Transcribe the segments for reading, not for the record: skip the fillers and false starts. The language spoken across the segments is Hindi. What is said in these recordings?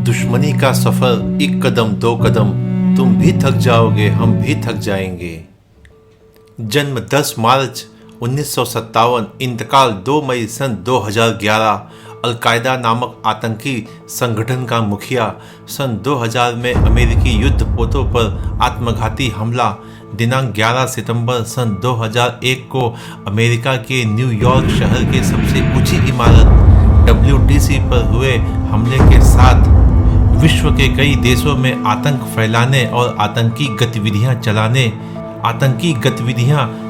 दुश्मनी का सफर एक कदम दो कदम, तुम भी थक जाओगे हम भी थक जाएंगे। जन्म 10 मार्च 1957, इंतकाल 2 मई सन 2011। अलकायदा नामक आतंकी संगठन का मुखिया। सन 2000 में अमेरिकी युद्धपोतों पर आत्मघाती हमला। दिनांक 11 सितंबर सन 2001 को अमेरिका के न्यूयॉर्क शहर के सबसे ऊंची इमारत WTC पर हुए हमले के साथ विश्व के कई देशों में आतंक फैलाने और आतंकी गतिविधियां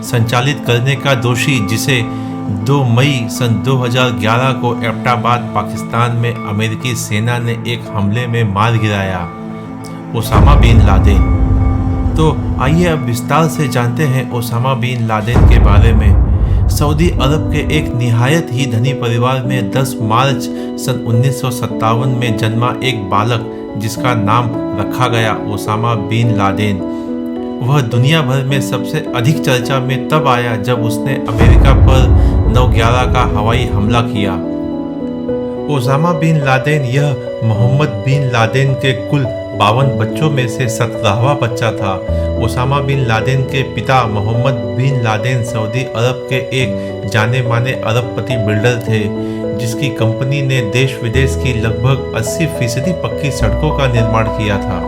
संचालित करने का दोषी, जिसे 2 मई सन 2011 को एबटाबाद पाकिस्तान में अमेरिकी सेना ने एक हमले में मार गिराया, ओसामा बिन लादेन। तो आइए अब विस्तार से जानते हैं ओसामा बिन लादेन के बारे में। सऊदी अरब के एक निहायत ही धनी परिवार में 10 मार्च सन 1957 में जन्मा एक बालक, जिसका नाम रखा गया ओसामा बिन लादेन। वह दुनिया भर में सबसे अधिक चर्चा में तब आया जब उसने अमेरिका पर 9/11 का हवाई हमला किया। ओसामा बिन लादेन यह मोहम्मद बिन लादेन के कुल 52 बच्चों में से 17वां बच्चा था। ओसामा बिन लादेन के पिता मोहम्मद बिन लादेन सऊदी अरब के एक जाने माने अरबपति बिल्डर थे, जिसकी कंपनी ने देश विदेश की लगभग 80% पक्की सड़कों का निर्माण किया था।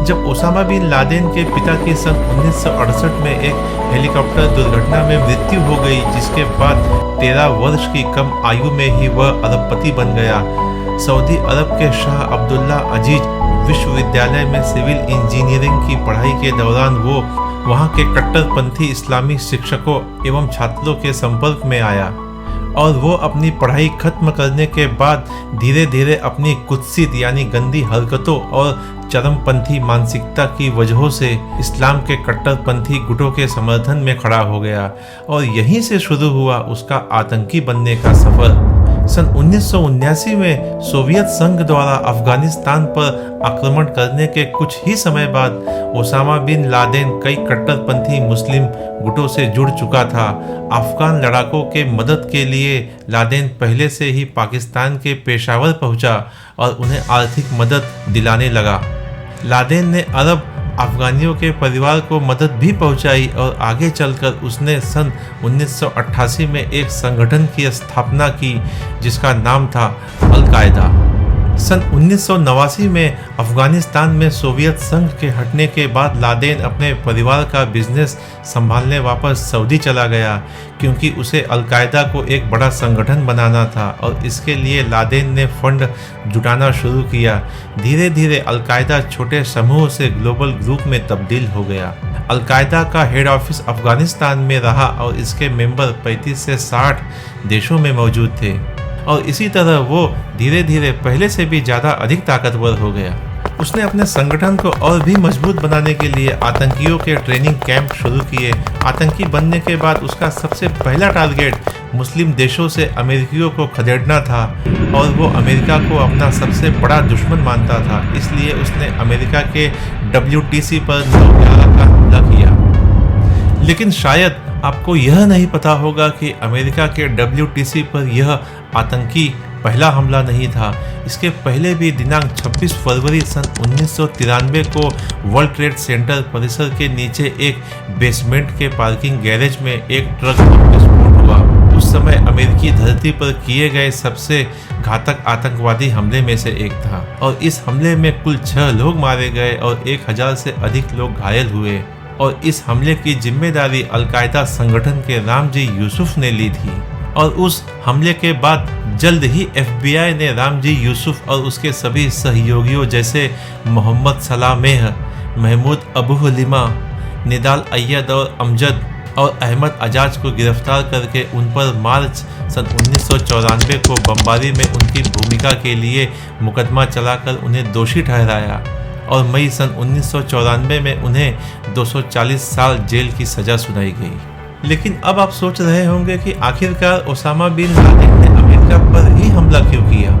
जब ओसामा बिन लादेन के पिता की सन 1968 में एक हेलीकॉप्टर दुर्घटना में मृत्यु हो गई, जिसके बाद 13 वर्ष की कम आयु में ही वह अरबपति बन गया। सऊदी अरब के शाह अब्दुल्ला अजीज विश्वविद्यालय में सिविल इंजीनियरिंग की पढ़ाई के दौरान वो वहाँ के कट्टरपंथी इस्लामी शिक्षकों एवं छात्रों के संपर्क में आया, और वो अपनी पढ़ाई खत्म करने के बाद धीरे धीरे अपनी कुत्सित यानी गंदी हरकतों और चरमपंथी मानसिकता की वजहों से इस्लाम के कट्टरपंथी गुटों के समर्थन में खड़ा हो गया, और यहीं से शुरू हुआ उसका आतंकी बनने का सफर। सन 1979 में सोवियत संघ द्वारा अफगानिस्तान पर आक्रमण करने के कुछ ही समय बाद ओसामा बिन लादेन कई कट्टरपंथी मुस्लिम गुटों से जुड़ चुका था। अफगान लड़ाकों के मदद के लिए लादेन पहले से ही पाकिस्तान के पेशावर पहुंचा और उन्हें आर्थिक मदद दिलाने लगा। लादेन ने अरब अफगानियों के परिवार को मदद भी पहुंचाई, और आगे चलकर उसने सन 1988 में एक संगठन की स्थापना की, जिसका नाम था अलकायदा। सन 1989 में अफगानिस्तान में सोवियत संघ के हटने के बाद लादेन अपने परिवार का बिजनेस संभालने वापस सऊदी चला गया, क्योंकि उसे अलकायदा को एक बड़ा संगठन बनाना था, और इसके लिए लादेन ने फंड जुटाना शुरू किया। धीरे धीरे अलकायदा छोटे समूह से ग्लोबल ग्रुप में तब्दील हो गया। अलकायदा का हेड ऑफिस अफगानिस्तान में रहा, और इसके मेंबर 35 से 60 देशों में मौजूद थे, और इसी तरह वो धीरे धीरे पहले से भी ज़्यादा अधिक ताकतवर हो गया। उसने अपने संगठन को और भी मजबूत बनाने के लिए आतंकियों के ट्रेनिंग कैंप शुरू किए। आतंकी बनने के बाद उसका सबसे पहला टारगेट मुस्लिम देशों से अमेरिकियों को खदेड़ना था, और वो अमेरिका को अपना सबसे बड़ा दुश्मन मानता था। इसलिए उसने अमेरिका के WTC पर 9/11 का हमला किया। लेकिन शायद आपको यह नहीं पता होगा कि अमेरिका के WTC पर यह आतंकी पहला हमला नहीं था। इसके पहले भी दिनांक 26 फरवरी सन 1993 को वर्ल्ड ट्रेड सेंटर परिसर के नीचे एक बेसमेंट के पार्किंग गैरेज में एक ट्रक विस्फोट हुआ। उस समय अमेरिकी धरती पर किए गए सबसे घातक आतंकवादी हमले में से एक था, और इस हमले में कुल 6 लोग मारे गए और 1000 से अधिक लोग घायल हुए। और इस हमले की जिम्मेदारी अलकायदा संगठन के रामजी यूसुफ ने ली थी, और उस हमले के बाद जल्द ही FBI ने रामजी यूसुफ और उसके सभी सहयोगियों जैसे मोहम्मद सलामेह, महमूद अबू हलीमा, निदाल अय्यद और अमजद और अहमद अजाज को गिरफ्तार करके उन पर मार्च सन 1994 को बमबारी में उनकी भूमिका के लिए मुकदमा चलाकर उन्हें दोषी ठहराया, और मई सन 1994 में उन्हें 240 साल जेल की सजा सुनाई गई। लेकिन अब आप सोच रहे होंगे कि आखिरकार ओसामा बिन लादेन ने अमेरिका पर ही हमला क्यों किया।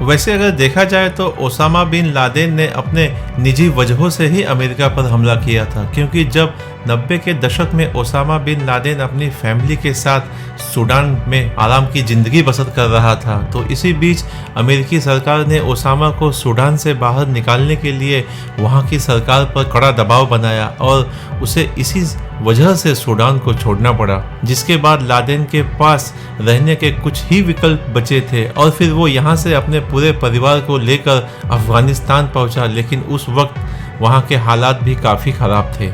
वैसे अगर देखा जाए तो ओसामा बिन लादेन ने अपने निजी वजहों से ही अमेरिका पर हमला किया था, क्योंकि जब 90 के दशक में ओसामा बिन लादेन अपनी फैमिली के साथ सूडान में आराम की ज़िंदगी बसर कर रहा था। तो इसी बीच अमेरिकी सरकार ने ओसामा को सूडान से बाहर निकालने के लिए वहाँ की सरकार पर कड़ा दबाव बनाया और उसे इसी वजह से सूडान को छोड़ना पड़ा, जिसके बाद लादेन के पास रहने के कुछ ही विकल्प बचे थे और फिर वो यहाँ से अपने पूरे परिवार को लेकर अफगानिस्तान पहुँचा। लेकिन उस वक्त वहाँ के हालात भी काफ़ी ख़राब थे,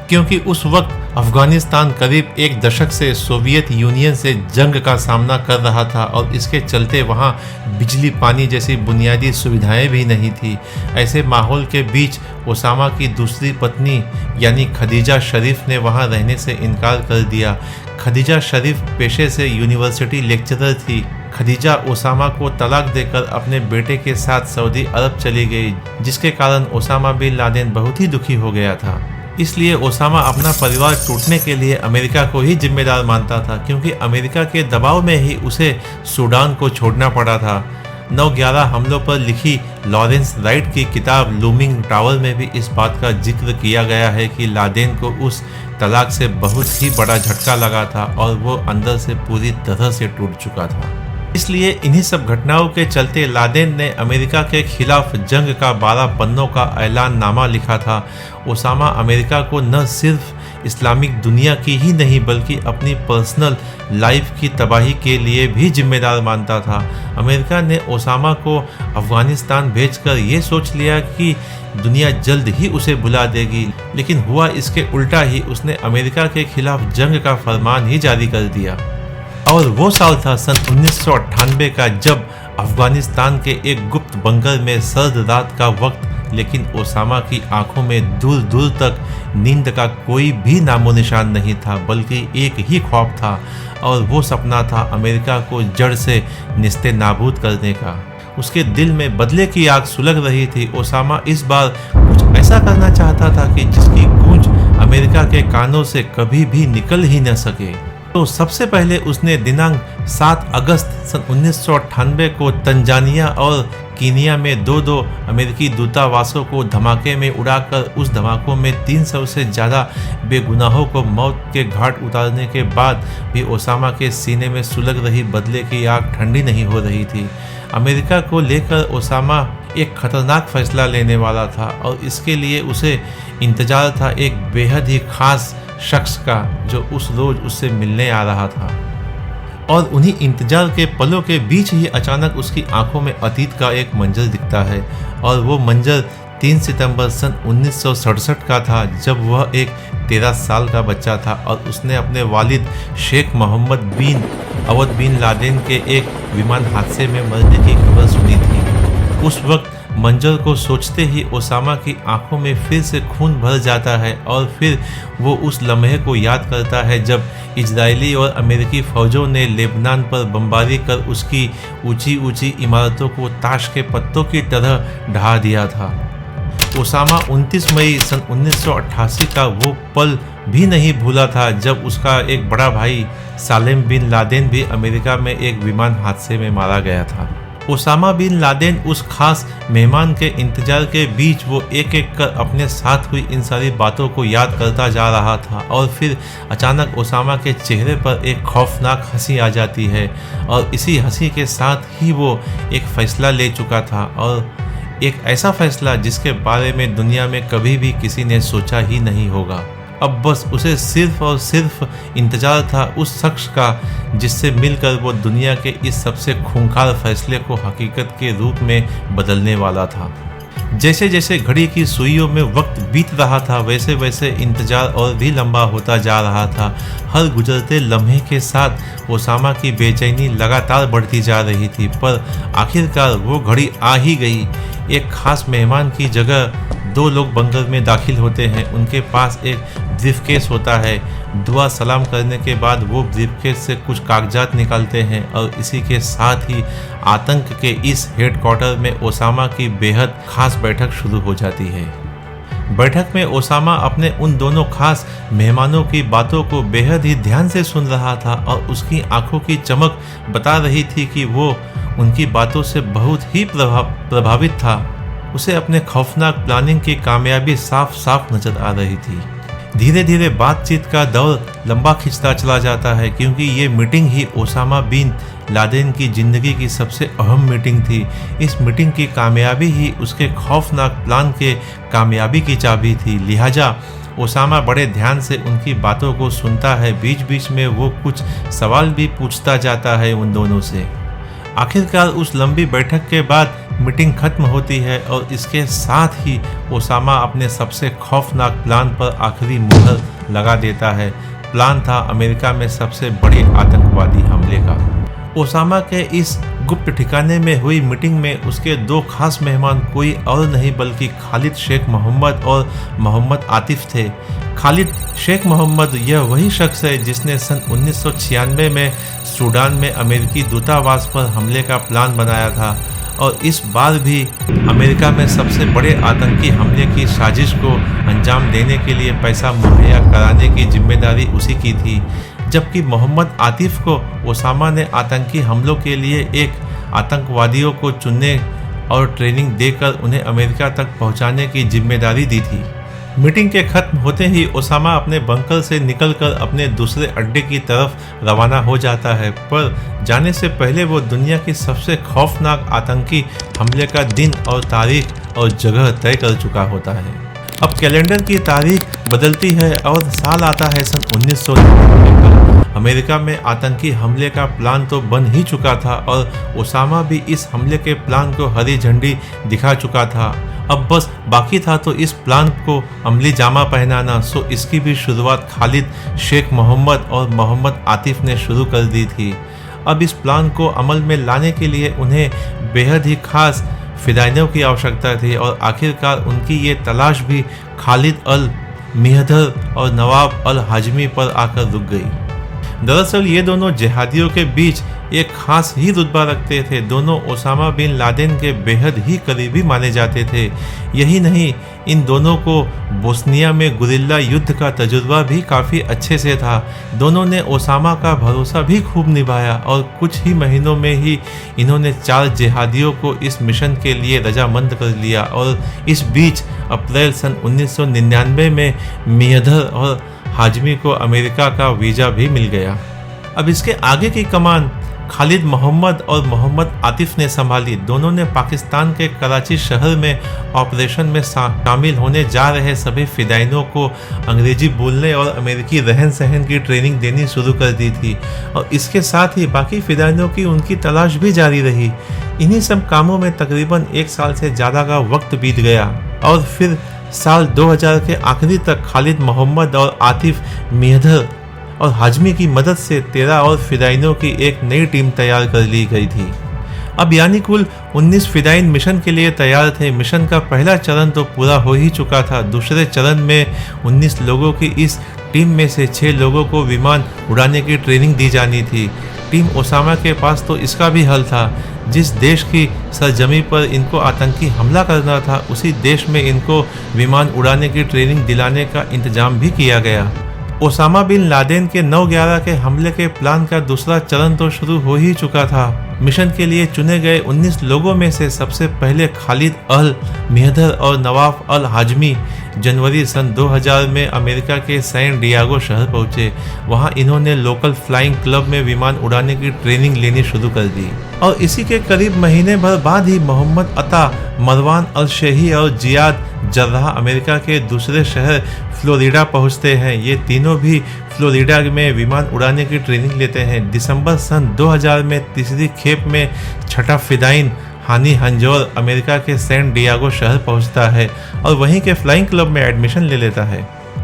क्योंकि उस वक्त अफगानिस्तान करीब एक दशक से सोवियत यूनियन से जंग का सामना कर रहा था और इसके चलते वहाँ बिजली पानी जैसी बुनियादी सुविधाएं भी नहीं थी। ऐसे माहौल के बीच ओसामा की दूसरी पत्नी यानी खदीजा शरीफ ने वहाँ रहने से इनकार कर दिया। खदीजा शरीफ पेशे से यूनिवर्सिटी लेक्चरर थी। खदीजा ओसामा को तलाक देकर अपने बेटे के साथ सऊदी अरब चली गई, जिसके कारण ओसामा बिन लादेन बहुत ही दुखी हो गया था। इसलिए ओसामा अपना परिवार टूटने के लिए अमेरिका को ही जिम्मेदार मानता था, क्योंकि अमेरिका के दबाव में ही उसे सूडान को छोड़ना पड़ा था। 9/11 हमलों पर लिखी लॉरेंस राइट की किताब लूमिंग टावर में भी इस बात का जिक्र किया गया है कि लादेन को उस तलाक से बहुत ही बड़ा झटका लगा था और वो अंदर से पूरी तरह से टूट चुका था। इसलिए इन्हीं सब घटनाओं के चलते लादेन ने अमेरिका के खिलाफ जंग का 12 पन्नों का ऐलाननामा लिखा था। ओसामा अमेरिका को न सिर्फ इस्लामिक दुनिया की ही नहीं बल्कि अपनी पर्सनल लाइफ की तबाही के लिए भी जिम्मेदार मानता था। अमेरिका ने ओसामा को अफगानिस्तान भेजकर ये सोच लिया कि दुनिया जल्द ही उसे भुला देगी, लेकिन हुआ इसके उल्टा ही। उसने अमेरिका के खिलाफ जंग का फरमान ही जारी कर दिया। और वो साल था सन 1998 का, जब अफगानिस्तान के एक गुप्त बंकर में सर्द रात का वक्त, लेकिन ओसामा की आंखों में दूर दूर तक नींद का कोई भी नामो निशान नहीं था, बल्कि एक ही ख्वाब था और वो सपना था अमेरिका को जड़ से निस्ते नाबूद करने का। उसके दिल में बदले की आग सुलग रही थी। ओसामा इस बार कुछ ऐसा करना चाहता था कि जिसकी गूंज अमेरिका के कानों से कभी भी निकल ही न सके। तो सबसे पहले उसने दिनांक 7 अगस्त सन 1998 को तंजानिया और कीनिया में दो अमेरिकी दूतावासों को धमाके में उड़ाकर उस धमाकों में 300 से ज़्यादा बेगुनाहों को मौत के घाट उतारने के बाद भी ओसामा के सीने में सुलग रही बदले की आग ठंडी नहीं हो रही थी। अमेरिका को लेकर ओसामा एक खतरनाक फैसला लेने वाला था और इसके लिए उसे इंतजार था एक बेहद ही खास शख्स का, जो उस रोज उससे मिलने आ रहा था। और उन्हीं इंतजार के पलों के बीच ही अचानक उसकी आंखों में अतीत का एक मंजर दिखता है और वो मंजर 3 सितंबर सन 1967 का था, जब वह एक 13 साल का बच्चा था और उसने अपने वालिद शेख मोहम्मद बिन अवद बिन लादेन के एक विमान हादसे में मरने की खबर सुनी थी। उस वक्त मंजर को सोचते ही ओसामा की आंखों में फिर से खून भर जाता है और फिर वो उस लम्हे को याद करता है जब इजरायली और अमेरिकी फ़ौजों ने लेबनान पर बमबारी कर उसकी ऊंची ऊंची इमारतों को ताश के पत्तों की तरह ढहा दिया था। ओसामा 29 मई सन 1988 का वो पल भी नहीं भूला था जब उसका एक बड़ा भाई सालेम बिन लादेन भी अमेरिका में एक विमान हादसे में मारा गया था। ओसामा बिन लादेन उस खास मेहमान के इंतजार के बीच वो एक एक कर अपने साथ हुई इन सारी बातों को याद करता जा रहा था और फिर अचानक ओसामा के चेहरे पर एक खौफनाक हंसी आ जाती है और इसी हंसी के साथ ही वो एक फ़ैसला ले चुका था, और एक ऐसा फ़ैसला जिसके बारे में दुनिया में कभी भी किसी ने सोचा ही नहीं होगा। अब बस उसे सिर्फ और सिर्फ इंतज़ार था उस शख्स का जिससे मिलकर वो दुनिया के इस सबसे खूंखार फैसले को हकीकत के रूप में बदलने वाला था। जैसे जैसे घड़ी की सुइयों में वक्त बीत रहा था वैसे वैसे इंतजार और भी लंबा होता जा रहा था। हर गुजरते लम्हे के साथ ओसामा की बेचैनी लगातार बढ़ती जा रही थी, पर आखिरकार वो घड़ी आ ही गई। एक खास मेहमान की जगह 2 लोग बंकर में दाखिल होते हैं। उनके पास एक ब्रीफकेस होता है। दुआ सलाम करने के बाद वो ब्रीफकेस से कुछ कागजात निकालते हैं और इसी के साथ ही आतंक के इस हेडक्वार्टर में ओसामा की बेहद खास बैठक शुरू हो जाती है। बैठक में ओसामा अपने उन दोनों खास मेहमानों की बातों को बेहद ही ध्यान से सुन रहा था और उसकी आंखों की चमक बता रही थी कि वो उनकी बातों से बहुत ही प्रभावित था। उसे अपने खौफनाक प्लानिंग की कामयाबी साफ साफ नजर आ रही थी। धीरे धीरे बातचीत का दौर लंबा खिंचता चला जाता है, क्योंकि ये मीटिंग ही ओसामा बिन लादेन की ज़िंदगी की सबसे अहम मीटिंग थी। इस मीटिंग की कामयाबी ही उसके खौफनाक प्लान के कामयाबी की चाबी थी। लिहाजा ओसामा बड़े ध्यान से उनकी बातों को सुनता है, बीच बीच में वो कुछ सवाल भी पूछता जाता है उन दोनों से। आखिरकार उस लंबी बैठक के बाद मीटिंग खत्म होती है और इसके साथ ही ओसामा अपने सबसे खौफनाक प्लान पर आखिरी मुहर लगा देता है। प्लान था अमेरिका में सबसे बड़े आतंकवादी हमले का। ओसामा के इस गुप्त ठिकाने में हुई मीटिंग में उसके दो खास मेहमान कोई और नहीं बल्कि खालिद शेख मोहम्मद और मोहम्मद आतिफ थे। खालिद शेख मोहम्मद यह वही शख्स है जिसने सन 1996 में सूडान में अमेरिकी दूतावास पर हमले का प्लान बनाया था और इस बार भी अमेरिका में सबसे बड़े आतंकी हमले की साजिश को अंजाम देने के लिए पैसा मुहैया कराने की जिम्मेदारी उसी की थी। जबकि मोहम्मद आतिफ को ओसामा ने आतंकी हमलों के लिए एक आतंकवादियों को चुनने और ट्रेनिंग देकर उन्हें अमेरिका तक पहुंचाने की जिम्मेदारी दी थी। मीटिंग के खत्म होते ही ओसामा अपने बंकर से निकलकर अपने दूसरे अड्डे की तरफ रवाना हो जाता है, पर जाने से पहले वो दुनिया की सबसे खौफनाक आतंकी हमले का दिन और तारीख और जगह तय कर चुका होता है। अब कैलेंडर की तारीख बदलती है और साल आता है सन 1999 का। अमेरिका में आतंकी हमले का प्लान तो बन ही चुका था और ओसामा भी इस हमले के प्लान को हरी झंडी दिखा चुका था। अब बस बाकी था तो इस प्लान को अमली जामा पहनाना। सो इसकी भी शुरुआत खालिद शेख मोहम्मद और मोहम्मद आतिफ ने शुरू कर दी थी। अब इस प्लान को अमल में लाने के लिए उन्हें बेहद ही खास फिदाइनों की आवश्यकता थी और आखिरकार उनकी ये तलाश भी खालिद अल मिहदर और नवाब अल हाजमी पर आकर रुक गई। दरअसल ये दोनों जिहादियों के बीच एक खास ही रुतबा रखते थे। दोनों ओसामा बिन लादेन के बेहद ही करीबी माने जाते थे। यही नहीं, इन दोनों को बोस्निया में गुरिल्ला युद्ध का तजुर्बा भी काफ़ी अच्छे से था। दोनों ने ओसामा का भरोसा भी खूब निभाया और कुछ ही महीनों में ही इन्होंने 4 जिहादियों को इस मिशन के लिए रजामंद कर लिया और इस बीच अप्रैल सन 1999 में मिहदर और हाजमी को अमेरिका का वीज़ा भी मिल गया। अब इसके आगे की कमान खालिद मोहम्मद और मोहम्मद आतिफ ने संभाली। दोनों ने पाकिस्तान के कराची शहर में ऑपरेशन में शामिल होने जा रहे सभी फिदाइनों को अंग्रेजी बोलने और अमेरिकी रहन सहन की ट्रेनिंग देनी शुरू कर दी थी और इसके साथ ही बाकी फिदाइनों की उनकी तलाश भी जारी रही। इन्हीं सब कामों में तकरीबन 1 साल से ज़्यादा का वक्त बीत गया और फिर साल 2000 के आखिरी तक खालिद मोहम्मद और आतिफ मिहदर और हाजमी की मदद से 13 और फिदाइनों की एक नई टीम तैयार कर ली गई थी। अब यानी कुल 19 फिदाइन मिशन के लिए तैयार थे। मिशन का पहला चरण तो पूरा हो ही चुका था। दूसरे चरण में 19 लोगों की इस टीम में से 6 लोगों को विमान उड़ाने की ट्रेनिंग दी जानी थी। टीम ओसामा के पास तो इसका भी हल था। जिस देश की सरजमी पर इनको आतंकी हमला करना था, उसी देश में इनको विमान उड़ाने की ट्रेनिंग दिलाने का इंतजाम भी किया गया। ओसामा बिन लादेन के 9/11 के हमले के प्लान का दूसरा चरण तो शुरू हो ही चुका था। मिशन के लिए चुने गए 19 लोगों में से सबसे पहले खालिद अल मिहदर और नवाब अल हाजमी जनवरी सन 2000 में अमेरिका के सैन डियागो शहर पहुंचे। वहां इन्होंने लोकल फ्लाइंग क्लब में विमान उड़ाने की ट्रेनिंग लेनी शुरू कर दी और इसी के करीब महीने भर बाद ही मोहम्मद अता, मरवान अल शेही और जियाद जर्राह अमेरिका के दूसरे शहर फ्लोरिडा पहुंचते हैं। ये तीनों भी फ्लोरिडा में विमान उड़ाने की ट्रेनिंग लेते हैं। दिसंबर सन 2000 में तीसरी खेप में 6ठा फिदाइन हानी हंजोर अमेरिका के सैन डियागो शहर पहुंचता है और वहीं के फ्लाइंग क्लब में एडमिशन ले लेता है।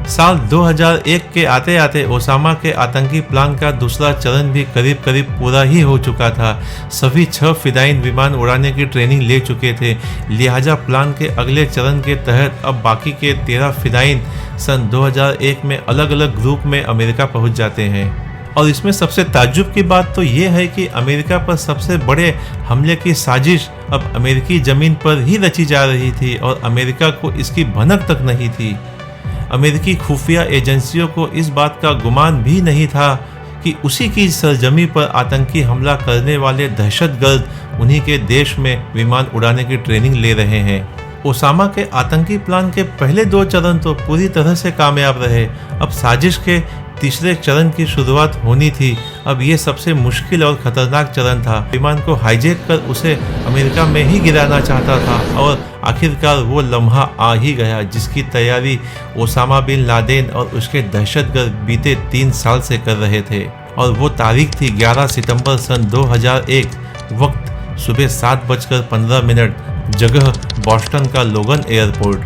साल 2001 के आते आते ओसामा के आतंकी प्लान का दूसरा चरण भी करीब करीब पूरा ही हो चुका था। सभी 6 फिदाइन विमान उड़ाने की ट्रेनिंग ले चुके थे। लिहाजा प्लान के अगले चरण के तहत अब बाकी के 13 फिदाइन सन 2001 में अलग अलग ग्रुप में अमेरिका पहुंच जाते हैं। और इसमें सबसे ताज्जुब की बात तो ये है कि अमेरिका पर सबसे बड़े हमले की साजिश अब अमेरिकी ज़मीन पर ही रची जा रही थी और अमेरिका को इसकी भनक तक नहीं थी। अमेरिकी खुफिया एजेंसियों को इस बात का गुमान भी नहीं था कि उसी की सरजमी पर आतंकी हमला करने वाले दहशतगर्द उन्हीं के देश में विमान उड़ाने की ट्रेनिंग ले रहे हैं। ओसामा के आतंकी प्लान के पहले 2 चरण तो पूरी तरह से कामयाब रहे। अब साजिश के तीसरे चरण की शुरुआत होनी थी। अब ये सबसे मुश्किल और खतरनाक चरण था। विमान को हाईजैक कर उसे अमेरिका में ही गिराना चाहता था और आखिरकार वो लम्हा आ ही गया जिसकी तैयारी ओसामा बिन लादेन और उसके दहशतगर्द बीते 3 साल से कर रहे थे। और वो तारीख थी 11 सितंबर सन 2001, वक्त सुबह 7:15, जगह बॉस्टन का लोगन एयरपोर्ट।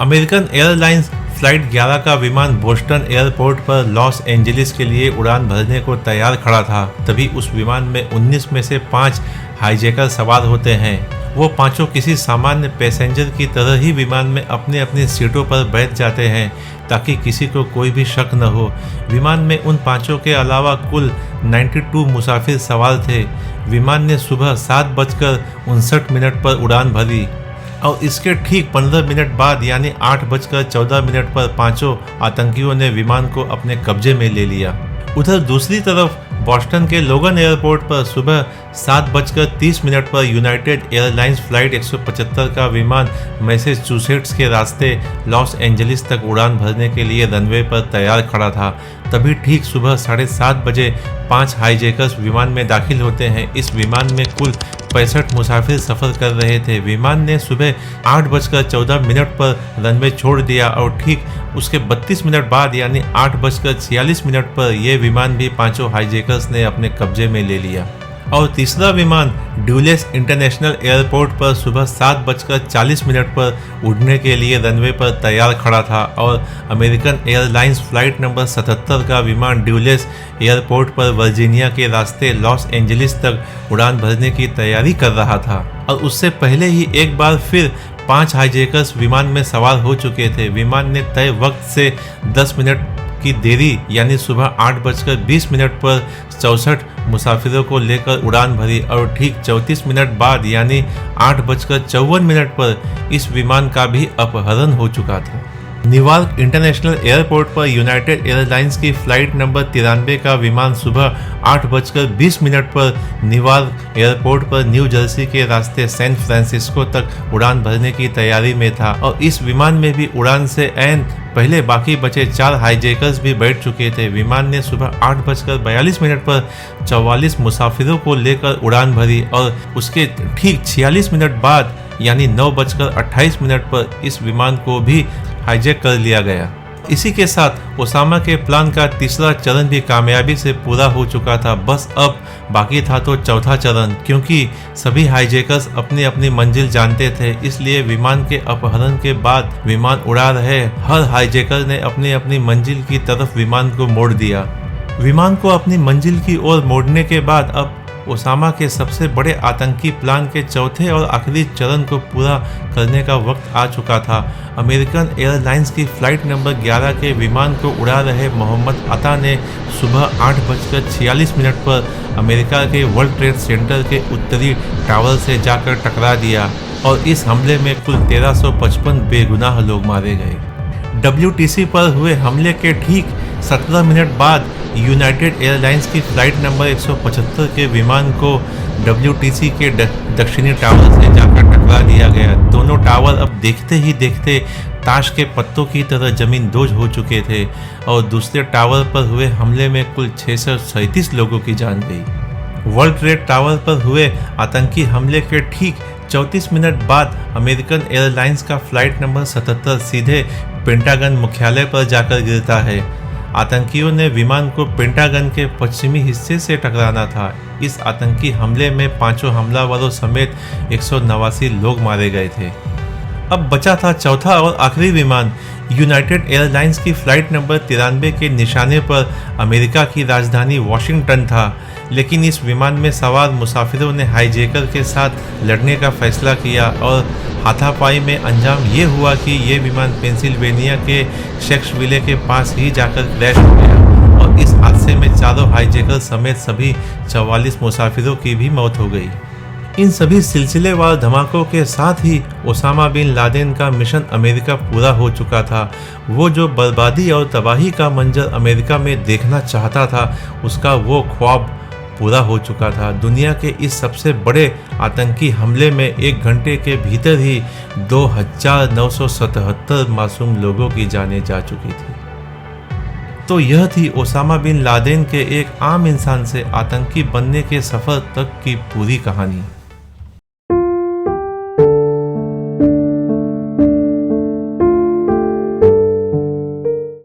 अमेरिकन एयरलाइंस फ्लाइट 11 का विमान बोस्टन एयरपोर्ट पर लॉस एंजलिस के लिए उड़ान भरने को तैयार खड़ा था। तभी उस विमान में 19 में से 5 हाईजैकर सवार होते हैं। वो पांचों किसी सामान्य पैसेंजर की तरह ही विमान में अपने अपनी सीटों पर बैठ जाते हैं ताकि किसी को कोई भी शक न हो। विमान में उन पांचों के अलावा कुल 92 मुसाफिर सवार थे। विमान ने सुबह 7:59 पर उड़ान भरी और इसके ठीक 15 मिनट बाद यानी 8:14 पर पांचों आतंकियों ने विमान को अपने कब्जे में ले लिया। उधर दूसरी तरफ बॉस्टन के लोगन एयरपोर्ट पर सुबह 7:30 पर यूनाइटेड एयरलाइंस फ्लाइट 175 का विमान मैसेच्यूसेट्स के रास्ते लॉस एंजलिस तक उड़ान भरने के लिए रनवे पर तैयार खड़ा था। तभी ठीक सुबह 7:30 बजे 5 हाईजैकर्स विमान में दाखिल होते हैं। इस विमान में कुल 65 मुसाफिर सफ़र कर रहे थे। विमान ने सुबह 8:14 पर रनवे छोड़ दिया और ठीक उसके 32 मिनट बाद यानी 8:46 पर यह विमान भी पांचों हाईजैकर्स ने अपने कब्जे में ले लिया। और तीसरा विमान ड्यूलेस इंटरनेशनल एयरपोर्ट पर सुबह 7:40 पर उड़ने के लिए रनवे पर तैयार खड़ा था और अमेरिकन एयरलाइंस फ्लाइट नंबर 77 का विमान ड्यूलेस एयरपोर्ट पर वर्जीनिया के रास्ते लॉस एंजलिस तक उड़ान भरने की तैयारी कर रहा था। और उससे पहले ही एक बार फिर 5 हाईजैकर्स विमान में सवार हो चुके थे। विमान ने तय वक्त से 10 मिनट की देरी यानी सुबह 8:20 पर 64 मुसाफिरों को लेकर उड़ान भरी और ठीक 34 मिनट बाद यानी 8:54 पर इस विमान का भी अपहरण हो चुका था। न्यूयॉर्क इंटरनेशनल एयरपोर्ट पर यूनाइटेड एयरलाइंस की फ्लाइट नंबर 93 का विमान सुबह 8:20 पर न्यूयॉर्क एयरपोर्ट पर न्यू जर्सी के रास्ते सैन फ्रांसिस्को तक उड़ान भरने की तैयारी में था और इस विमान में भी उड़ान से ऐन पहले बाकी बचे 4 हाईजैकर्स भी बैठ चुके थे। विमान ने सुबह 8:42 पर 44 मुसाफिरों को लेकर उड़ान भरी और उसके ठीक 46 मिनट बाद यानी 9:28 पर इस विमान को भी हाईजैक कर लिया गया। इसी के साथ ओसामा के प्लान का तीसरा चरण भी कामयाबी से पूरा हो चुका था। बस अब बाकी था तो चौथा चरण, क्योंकि सभी हाईजैकर्स अपनी अपनी मंजिल जानते थे। इसलिए विमान के अपहरण के बाद विमान उड़ा रहे हर हाईजैकर ने अपनी अपनी मंजिल की तरफ विमान को मोड़ दिया। विमान को अपनी मंजिल की ओर मोड़ने के बाद अब ओसामा के सबसे बड़े आतंकी प्लान के चौथे और आखिरी चरण को पूरा करने का वक्त आ चुका था। अमेरिकन एयरलाइंस की फ्लाइट नंबर 11 के विमान को उड़ा रहे मोहम्मद अता ने सुबह 8:46 पर अमेरिका के वर्ल्ड ट्रेड सेंटर के उत्तरी टावर से जाकर टकरा दिया और इस हमले में कुल 1355 बेगुनाह लोग मारे गए। WTC पर हुए हमले के ठीक 17 मिनट बाद यूनाइटेड एयरलाइंस की फ्लाइट नंबर 175 के विमान को WTC के दक्षिणी टावर से जाकर टकरा दिया गया। दोनों टावर अब देखते ही देखते ताश के पत्तों की तरह जमीन दोज हो चुके थे और दूसरे टावर पर हुए हमले में कुल 637 लोगों की जान गई। वर्ल्ड ट्रेड टावर पर हुए आतंकी हमले के ठीक 34 मिनट बाद अमेरिकन एयरलाइंस का फ्लाइट नंबर 77 सीधे पेंटागन मुख्यालय पर जाकर गिरता है। आतंकियों ने विमान को पेंटागन के पश्चिमी हिस्से से टकराना था। इस आतंकी हमले में 5 हमलावरों समेत 189 लोग मारे गए थे। अब बचा था चौथा और आखिरी विमान। यूनाइटेड एयरलाइंस की फ्लाइट नंबर 93 के निशाने पर अमेरिका की राजधानी वॉशिंगटन था, लेकिन इस विमान में सवार मुसाफिरों ने हाईजैकर के साथ लड़ने का फैसला किया और हाथापाई में अंजाम ये हुआ कि ये विमान पेंसिल्वेनिया के शेक्सविले के पास ही जाकर क्रैश हो गया और इस हादसे में चारों हाईजैकर समेत सभी 44 मुसाफिरों की भी मौत हो गई। इन सभी सिलसिलेवार धमाकों के साथ ही ओसामा बिन लादेन का मिशन अमेरिका पूरा हो चुका था। वो जो बर्बादी और तबाही का मंजर अमेरिका में देखना चाहता था, उसका वो ख्वाब पूरा हो चुका था। दुनिया के इस सबसे बड़े आतंकी हमले में 1 घंटे के भीतर ही 2977 मासूम लोगों की जानें जा चुकी थी। तो यह थी ओसामा बिन लादेन के एक आम इंसान से आतंकी बनने के सफर तक की पूरी कहानी।